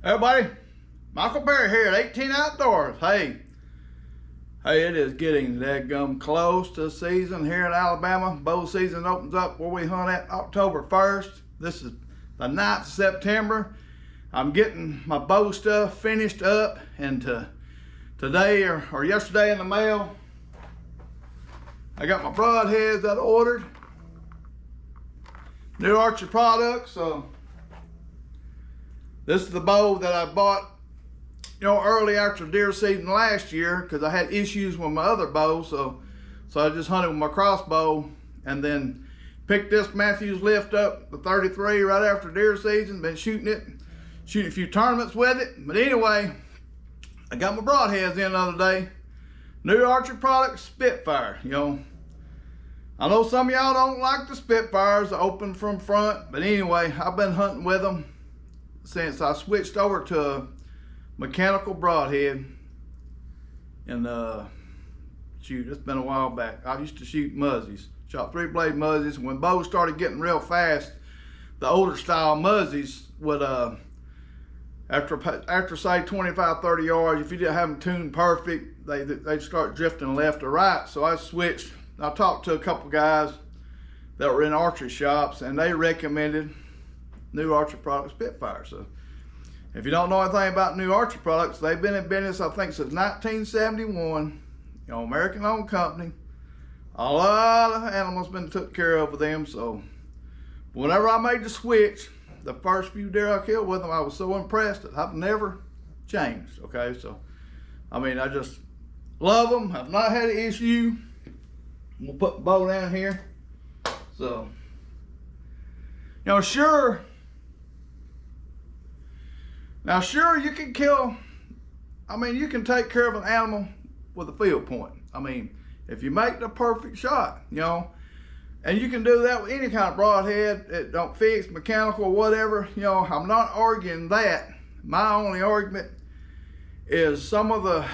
Everybody, Michael Perry here at 18 Outdoors. Hey, it is getting dadgum close to season here in Alabama. Bow season opens up where we hunt at October 1st. This is the 9th of September. I'm getting my bow stuff finished up, and today or yesterday in the mail, I got my broadheads that I ordered. New Archery products. So this is the bow that I bought, early after deer season last year, because I had issues with my other bow. So I just hunted with my crossbow, and then picked this Matthews lift up, the 33, right after deer season. Been shooting a few tournaments with it. But anyway, I got my broadheads in the other day. New Archery products, Spitfire. I know some of y'all don't like the Spitfires, open from front, but anyway, I've been hunting with them since I switched over to a mechanical broadhead. And it's been a while back. I used to shoot muzzies, shot 3-blade muzzies. When bows started getting real fast, the older style muzzies would, after say 25, 30 yards, if you didn't have them tuned perfect, they'd start drifting left or right. So I switched. I talked to a couple guys that were in archery shops, and they recommended New Archery products, Spitfire. So if you don't know anything about New Archery products, they've been in business, I think, since 1971. American-owned company. A lot of animals been took care of with them. So whenever I made the switch, the first few deer I killed with them, I was so impressed that I've never changed. Okay, so I mean, I just love them. I've not had an issue. We'll put the bow down here. So, sure you can kill, you can take care of an animal with a field point. If you make the perfect shot, and you can do that with any kind of broadhead. It don't fix, mechanical or whatever. I'm not arguing that. My only argument is some of the,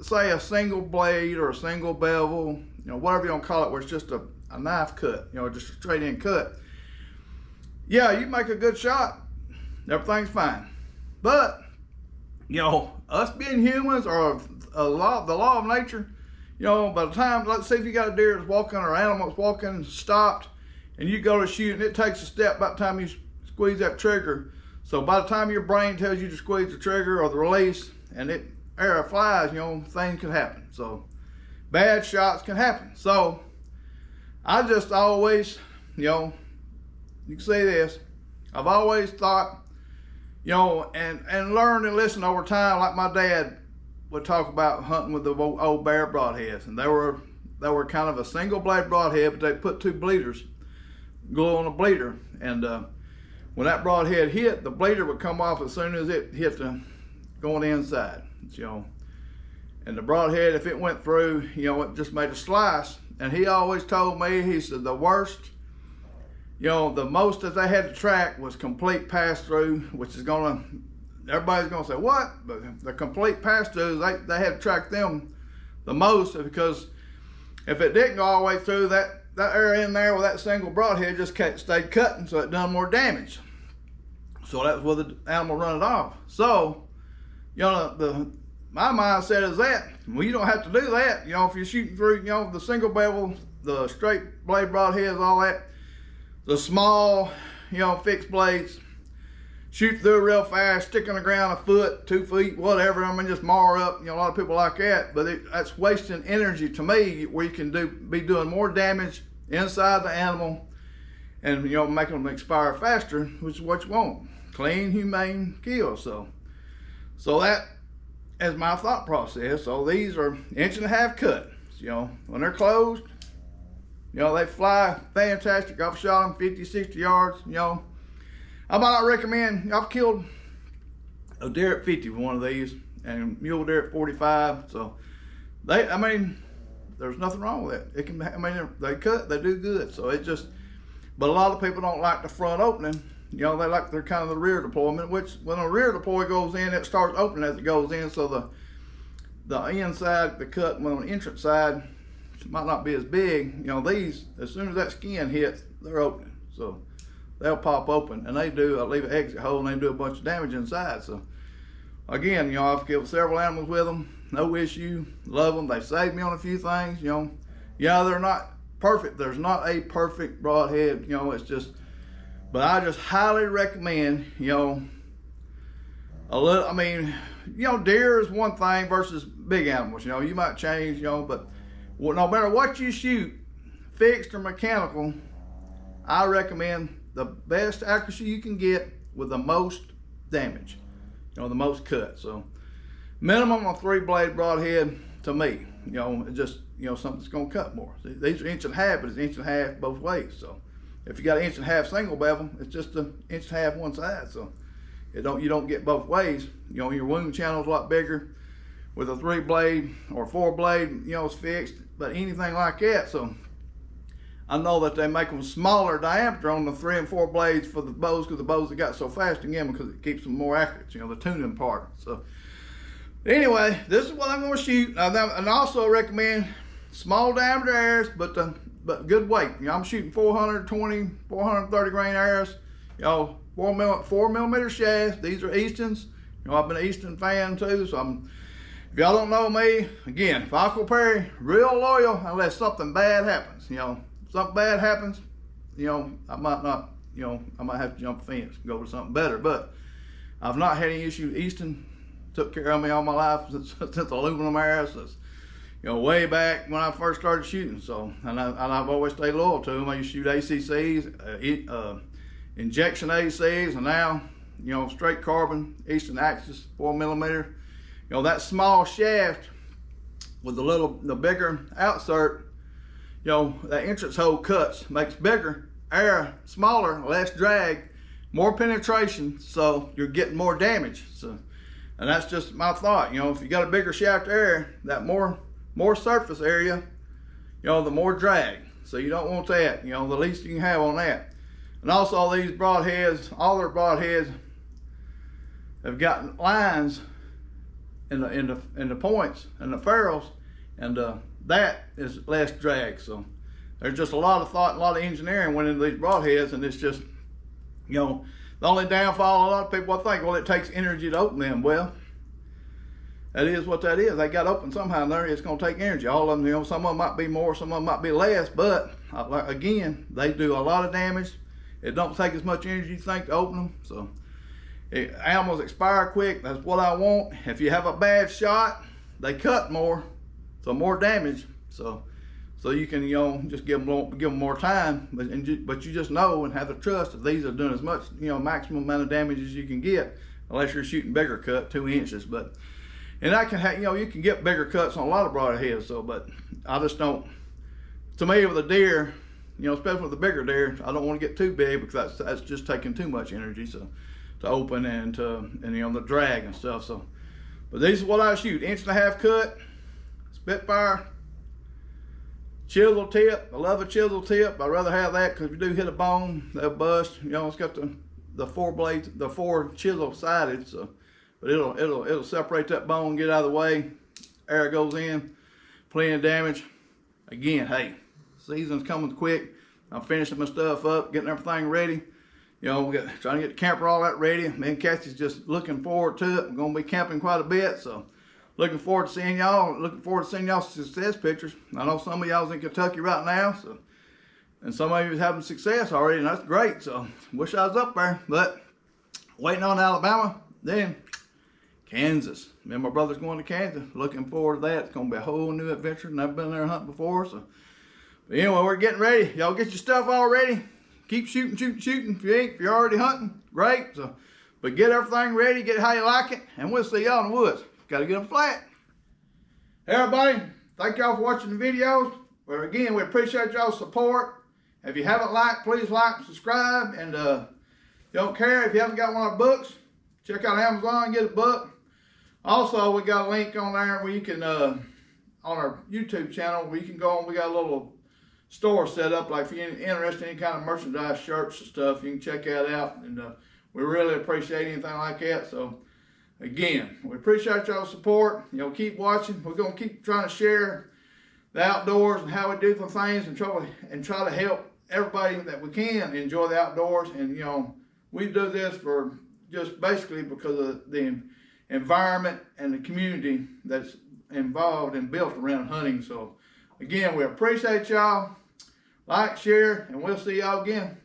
say, a single blade or a single bevel, whatever you want to call it, where it's just a knife cut, just a straight in cut. Yeah, you make a good shot, everything's fine. But, us being humans, or the law of nature, by the time, let's say if you got a deer that's walking or an animal that's walking and stopped, and you go to shoot, and it takes a step by the time you squeeze that trigger. So by the time your brain tells you to squeeze the trigger or the release, and it arrow flies, things can happen. So bad shots can happen. So I just always, you can say this, I've always thought, and learned and listened over time, like my dad would talk about hunting with the old bear broadheads, and they were kind of a single blade broadhead, but they put 2 bleeders, glue on a bleeder, and when that broadhead hit, the bleeder would come off as soon as it hit going inside. And the broadhead, if it went through, it just made a slice. And he always told me, he said the worst, the most that they had to track was complete pass-through, which is everybody's gonna say, what? But the complete pass-throughs, they had to track them the most, because if it didn't go all the way through, that area in there with that single broadhead just stayed cutting, so it done more damage. So that's where the animal run it off. So, my mindset is that, well, you don't have to do that. If you're shooting through, the single bevel, the straight blade broadheads, all that, the small, fixed blades, shoot through real fast, stick on the ground a foot, 2 feet, whatever. Just mar up. A lot of people like that, but that's wasting energy to me, where you can be doing more damage inside the animal, and making them expire faster, which is what you want. Clean, humane kill. So that is my thought process. So these are 1.5-inch cut. When they're closed, they fly fantastic. I've shot them 50, 60 yards. I might not recommend. I've killed a deer at 50 with one of these, and mule deer at 45. So there's nothing wrong with it. It can, they cut, they do good. So but a lot of people don't like the front opening. They like they're kind of the rear deployment, which when a rear deploy goes in, it starts opening as it goes in. So the inside, the cut on the entrance side might not be as big. These, as soon as that skin hits, they're opening. So they'll pop open, and they do leave an exit hole, and they do a bunch of damage inside. So again, you know, I've killed several animals with them, no issue, love them. They saved me on a few things, you know. Yeah, they're not perfect. There's not a perfect broadhead, you know, it's just, but I just highly recommend, you know, a little, I mean, you know, deer is one thing versus big animals, you know, you might change, you know, but no matter what you shoot, fixed or mechanical, I recommend the best accuracy you can get with the most damage, you know, the most cut. So minimum of 3-blade broadhead to me, you know, just, you know, something that's gonna cut more. These are 1.5 inches, but it's 1.5 inches both ways. So if you got an 1.5 inch single bevel, it's just an 1.5 inches one side. So you don't get both ways. You know, your wound channel's a lot bigger with a 3-blade or 4-blade, you know, it's fixed, but anything like that. So I know that they make them smaller diameter on the 3 and 4 blades for the bows, because the bows that got so fast again, because it keeps them more accurate, you know, the tuning part. So anyway, this is what I'm going to shoot. And also recommend small diameter arrows, but good weight. You know, I'm shooting 420, 430 grain arrows. You know, 4 millimeter shafts. These are Eastons. You know, I've been an Easton fan too. So if y'all don't know me, again, Falco Perry, real loyal unless something bad happens. You know, if something bad happens, you know, I might not, you know, I might have to jump the fence and go to something better. But I've not had any issue. Easton took care of me all my life since aluminum arrows, since, you know, way back when I first started shooting. So, and I've always stayed loyal to them. I used to shoot ACCs, injection ACs, and now, you know, straight carbon Eastern Axis 4 millimeter. You know, that small shaft with the bigger outsert, you know, that entrance hole cuts, makes bigger arrow, smaller, less drag, more penetration, so you're getting more damage. So, and that's just my thought. You know, if you got a bigger shaft arrow, that more surface area, you know, the more drag. So you don't want that. You know, the least you can have on that. And also these broadheads, all their broadheads have got lines in the points and the ferrules, and that is less drag. So there's just a lot of thought, a lot of engineering went into these broadheads, and it's just, you know, the only downfall, a lot of people think, well, it takes energy to open them. Well, that is what that is. They got open somehow in there. It's going to take energy. All of them, you know, some of them might be more, some of them might be less, but again, they do a lot of damage. It don't take as much energy you think to open them. So animals expire quick. That's what I want. If you have a bad shot, they cut more, so more damage. So you can, you know, just give them more time, but you just know and have the trust that these are doing as much, you know, maximum amount of damage as you can get, unless you're shooting bigger cut, 2 inches. But and I can have, you know, you can get bigger cuts on a lot of broadheads. So, but I just don't. To me, with a deer, you know, especially with the bigger deer, I don't want to get too big, because that's just taking too much energy. So to open and you know, the drag and stuff. So, but these is what I shoot: 1.5 inch cut, Spitfire. Chisel tip. I love a chisel tip. I'd rather have that, because if you do hit a bone, they'll bust. You know, it's got the 4 blades, the 4 chisel sided. So, but it'll separate that bone, get out of the way. Air goes in, plenty of damage. Again, hey, season's coming quick. I'm finishing my stuff up, getting everything ready. You know, trying to get the camper all that ready. Me and Cassie's just looking forward to it. I'm gonna be camping quite a bit, so. Looking forward to seeing y'all. Looking forward to seeing y'all's success pictures. I know some of y'all's in Kentucky right now, so, and some of you is having success already, and that's great. So wish I was up there, but waiting on Alabama, then Kansas. Me and my brother's going to Kansas. Looking forward to that. It's gonna be a whole new adventure. Never been there hunting before, so. But anyway, we're getting ready. Y'all get your stuff all ready. Keep shooting. If you're already hunting, great. So, but get everything ready. Get it how you like it, and we'll see y'all in the woods. Gotta get them flat. Hey everybody, thank y'all for watching the videos. Well, again, we appreciate y'all's support. If you haven't liked, please like and subscribe. And don't care if you haven't got one of our books, check out Amazon and get a book. Also, we got a link on there where you can, on our YouTube channel, where you can go on. We got a little store set up, like if you're interested in any kind of merchandise, shirts and stuff, you can check that out. And we really appreciate anything like that. So, again, we appreciate y'all's support. You know, keep watching. We're gonna keep trying to share the outdoors and how we do some things, and try to help everybody that we can enjoy the outdoors. And you know, we do this for just basically because of the environment and the community that's involved and built around hunting. So again, we appreciate y'all. Like, share, and we'll see y'all again.